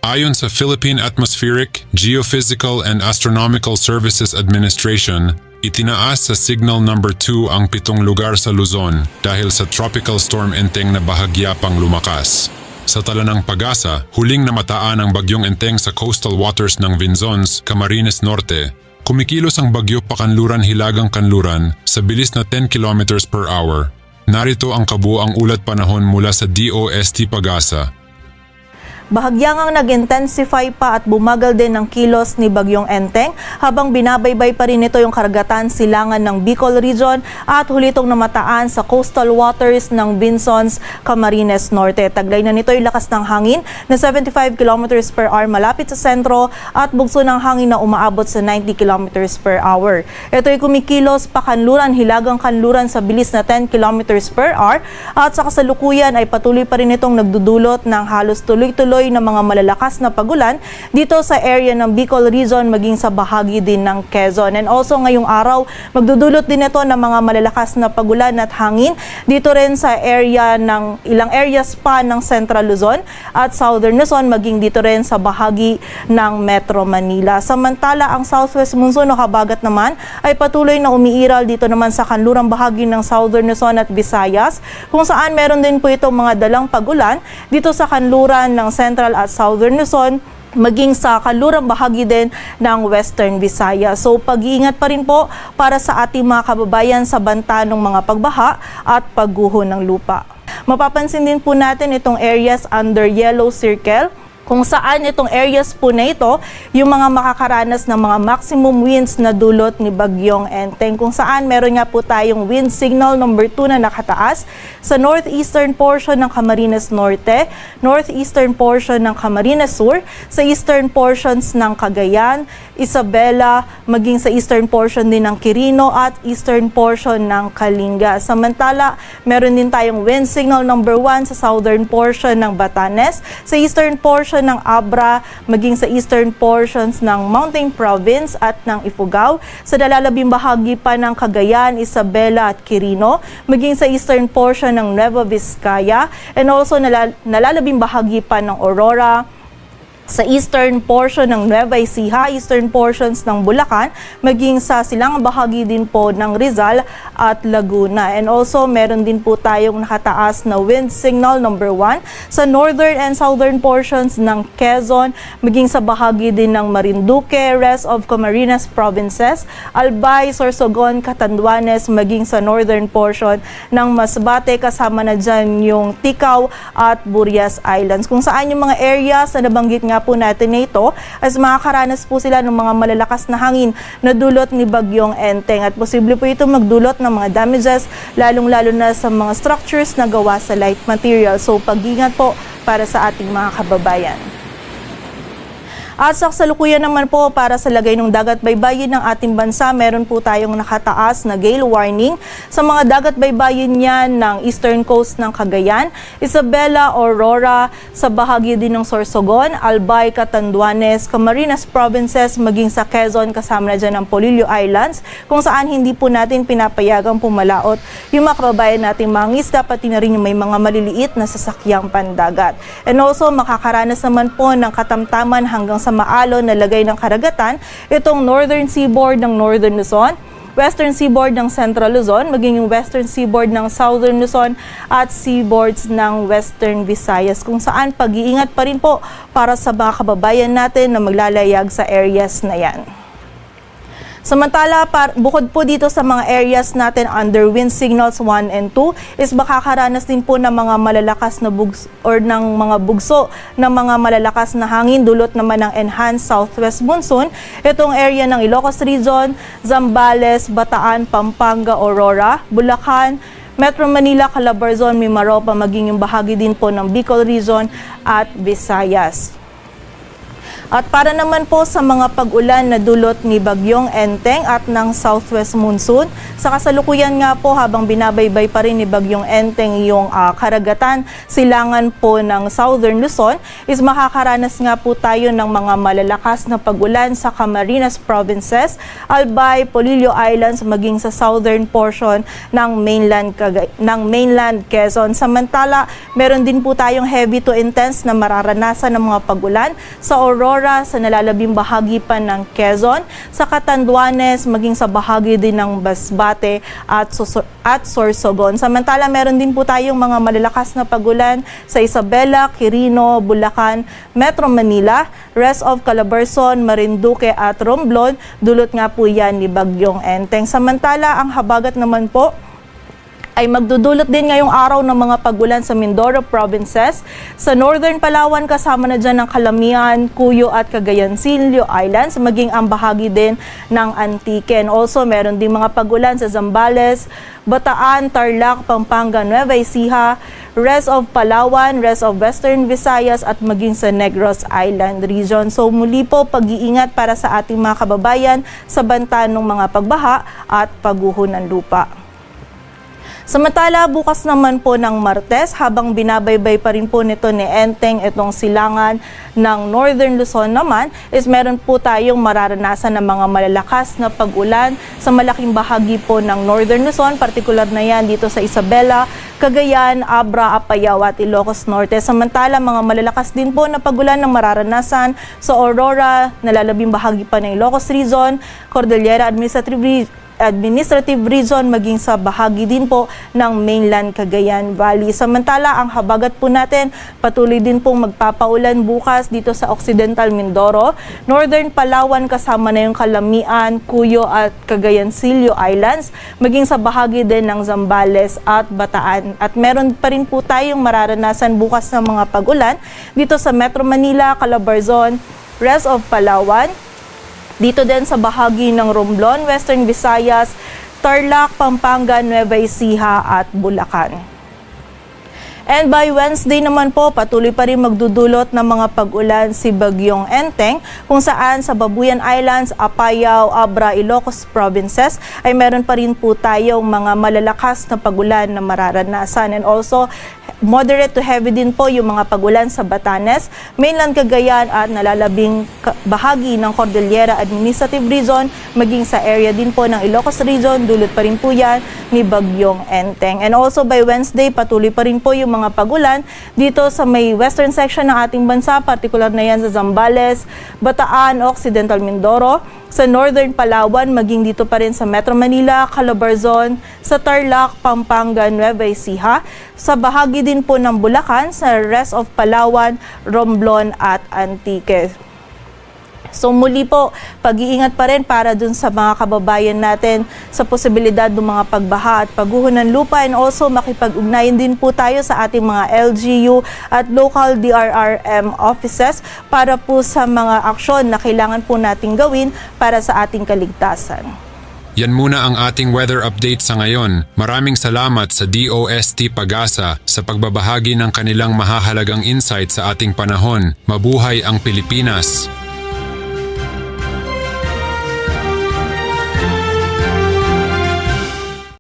Ayon sa Philippine Atmospheric, Geophysical and Astronomical Services Administration, itinaas sa Signal Number 2 ang 7 lugar sa Luzon dahil sa Tropical Storm Enteng na bahagya pang lumakas. Sa tala ng Pag-asa, huling namataan ang bagyong Enteng sa coastal waters ng Vinzons, Camarines Norte. Kumikilos ang bagyo pakanluran-hilagang kanluran sa bilis na 10 km per hour. Narito ang kabuuang ulat panahon mula sa DOST Pag-asa. Bahagyang nag-intensify pa at bumagal din ng kilos ni Bagyong Enteng habang binabaybay pa rin ito yung karagatan silangan ng Bicol Region at huli itong namataan sa coastal waters ng Vinzons, Camarines Norte. Taglay na nito yung lakas ng hangin na 75 km per hour malapit sa sentro at bugso ng hangin na umaabot sa 90 km per hour. Ito ay kumikilos pakanluran, hilagang kanluran sa bilis na 10 km per hour at sa kasalukuyan ay patuloy pa rin itong nagdudulot ng halos tuloy-tuloy na mga malalakas na pagulan dito sa area ng Bicol Region maging sa bahagi din ng Quezon. And also ngayong araw, magdudulot din ito ng mga malalakas na pagulan at hangin dito rin sa area ng ilang areas pa ng Central Luzon at Southern Luzon maging dito rin sa bahagi ng Metro Manila. Samantala, ang Southwest Monsoon o habagat naman ay patuloy na umiiral dito naman sa kanlurang bahagi ng Southern Luzon at Visayas kung saan meron din po itong mga dalang pagulan dito sa kanluran ng Central at Southern Luzon, maging sa kanlurang bahagi din ng Western Visayas. So pag-iingat pa rin po para sa ating mga kababayan sa banta ng mga pagbaha at pagguho ng lupa. Mapapansin din po natin itong areas under yellow circle, kung saan itong areas po na ito, yung mga makakaranas ng mga maximum winds na dulot ni Bagyong Enteng. Kung saan meron nga po tayong wind signal number 2 na nakataas sa northeastern portion ng Camarines Norte, northeastern portion ng Camarines Sur, sa eastern portions ng Cagayan, Isabela, maging sa eastern portion din ng Quirino at eastern portion ng Kalinga. Samantala, meron din tayong wind signal number 1 sa southern portion ng Batanes, sa eastern portion ng Abra, maging sa eastern portions ng Mountain Province at ng Ifugao, sa nalalabing bahagi pa ng Cagayan, Isabela at Quirino, maging sa eastern portion ng Nueva Vizcaya, and also nalalabing bahagi pa ng Aurora, sa eastern portion ng Nueva Ecija, eastern portions ng Bulacan, maging sa silangang bahagi din po ng Rizal at Laguna. And also, meron din po tayong nakataas na wind signal number 1 sa northern and southern portions ng Quezon, maging sa bahagi din ng Marinduque, rest of Camarines Provinces, Albay, Sorsogon, Catanduanes, maging sa northern portion ng Masbate, kasama na dyan yung Ticao at Burias Islands. Kung saan yung mga areas na nabanggit nga po natin na ito, as makakaranas po sila ng mga malalakas na hangin na dulot ni Bagyong Enteng at posible po ito magdulot ng mga damages lalong-lalo na sa mga structures na gawa sa light material. So pag-ingat po para sa ating mga kababayan. At sa kasalukuyan naman po para sa lagay ng dagat baybayin ng ating bansa, meron po tayong nakataas na gale warning sa mga dagat baybayin niyan ng eastern coast ng Cagayan, Isabela, Aurora, sa bahagi din ng Sorsogon, Albay, Catanduanes, Camarines Provinces, maging sa Quezon, kasama na dyan ang Polillo Islands, kung saan hindi po natin pinapayagang pumalaot yung mga kababayan nating mga isda, pati na rin yung may mga maliliit na sasakyang pandagat. And also, makakaranas naman po ng katamtaman hanggang sa maalon na lagay ng karagatan itong northern seaboard ng Northern Luzon, western seaboard ng Central Luzon, maging yung western seaboard ng Southern Luzon at seaboards ng Western Visayas, kung saan pag-iingat pa rin po para sa mga kababayan natin na maglalayag sa areas na yan. Samantala, bukod po dito sa mga areas natin under wind signals 1 and 2, is makakaranas din po ng mga malalakas na ng mga bugso ng mga malalakas na hangin dulot naman ng enhanced southwest monsoon. Itong area ng Ilocos Region, Zambales, Bataan, Pampanga, Aurora, Bulacan, Metro Manila, Calabarzon, Mimaropa, maging yung bahagi din po ng Bicol Region at Visayas. At para naman po sa mga pag-ulan na dulot ni Bagyong Enteng at ng southwest monsoon, sa kasalukuyan nga po habang binabaybay pa rin ni Bagyong Enteng yung karagatan, silangan po ng Southern Luzon, is makakaranas nga po tayo ng mga malalakas na pag-ulan sa Camarines Provinces, Albay, Polillo Islands, maging sa southern portion ng mainland Quezon. Samantala, meron din po tayong heavy to intense na mararanasan ng mga pag-ulan sa Aurora, sa nalalabing bahagi pa ng Quezon, sa Catanduanes, maging sa bahagi din ng Masbate at Sorsogon. Samantala, meron din po tayong mga malalakas na pag-ulan sa Isabela, Quirino, Bulacan, Metro Manila, rest of Calabarzon, Marinduque at Romblon, dulot nga po yan ni Bagyong Enteng. Samantala, ang habagat naman po ay magdudulot din ngayong araw ng mga pag-ulan sa Mindoro Provinces. Sa Northern Palawan, kasama na dyan ng Calamian, Cuyo at Cagayancillo Islands, maging ang bahagi din ng Antique. And also, meron din mga pag-ulan sa Zambales, Bataan, Tarlac, Pampanga, Nueva Ecija, rest of Palawan, rest of Western Visayas at maging sa Negros Island region. So muli po, pag-iingat para sa ating mga kababayan sa banta ng mga pagbaha at pagguho ng lupa. Samantala, bukas naman po ng Martes, habang binabaybay pa rin po nito ni Enteng itong silangan ng Northern Luzon naman, is meron po tayong mararanasan ng mga malalakas na pag-ulan sa malaking bahagi po ng Northern Luzon, partikular na yan dito sa Isabela, Cagayan, Abra, Apayao at Ilocos Norte. Samantala, mga malalakas din po na pag-ulan ng mararanasan sa Aurora, nalalabing bahagi pa ng Ilocos Region, Cordillera Administrative Region, maging sa bahagi din po ng mainland Cagayan Valley. Samantala, ang habagat po natin patuloy din pong magpapaulan bukas dito sa Occidental Mindoro, Northern Palawan, kasama na yung Calamian, Cuyo at Cagayancillo Islands, maging sa bahagi din ng Zambales at Bataan. At meron pa rin po tayong mararanasan bukas ng mga pag-ulan dito sa Metro Manila, Calabarzon, rest of Palawan, dito din sa bahagi ng Romblon, Western Visayas, Tarlac, Pampanga, Nueva Ecija at Bulacan. And by Wednesday naman po, patuloy pa rin magdudulot ng mga pag-ulan si Bagyong Enteng, kung saan sa Babuyan Islands, Apayao, Abra, Ilocos Provinces ay meron pa rin po tayong mga malalakas na pag-ulan na mararanasan. And also, moderate to heavy din po yung mga pag-ulan sa Batanes, mainland Cagayan at nalalabing bahagi ng Cordillera Administrative Region, maging sa area din po ng Ilocos Region, dulot pa rin po yan ni Bagyong Enteng. And also by Wednesday, patuloy pa rin po yung mga pag-ulan dito sa may western section ng ating bansa, partikular na yan sa Zambales, Bataan, Occidental Mindoro, sa Northern Palawan, maging dito pa rin sa Metro Manila, Calabarzon, sa Tarlac, Pampanga, Nueva Ecija, sa bahagi din po ng Bulacan, sa rest of Palawan, Romblon at Antique. So muli po, pag-iingat pa rin para dun sa mga kababayan natin sa posibilidad ng mga pagbaha at pagguho ng lupa, and also makipag-ugnayan din po tayo sa ating mga LGU at local DRRM offices para po sa mga aksyon na kailangan po nating gawin para sa ating kaligtasan. Yan muna ang ating weather update sa ngayon. Maraming salamat sa DOST Pag-asa sa pagbabahagi ng kanilang mahahalagang insight sa ating panahon. Mabuhay ang Pilipinas!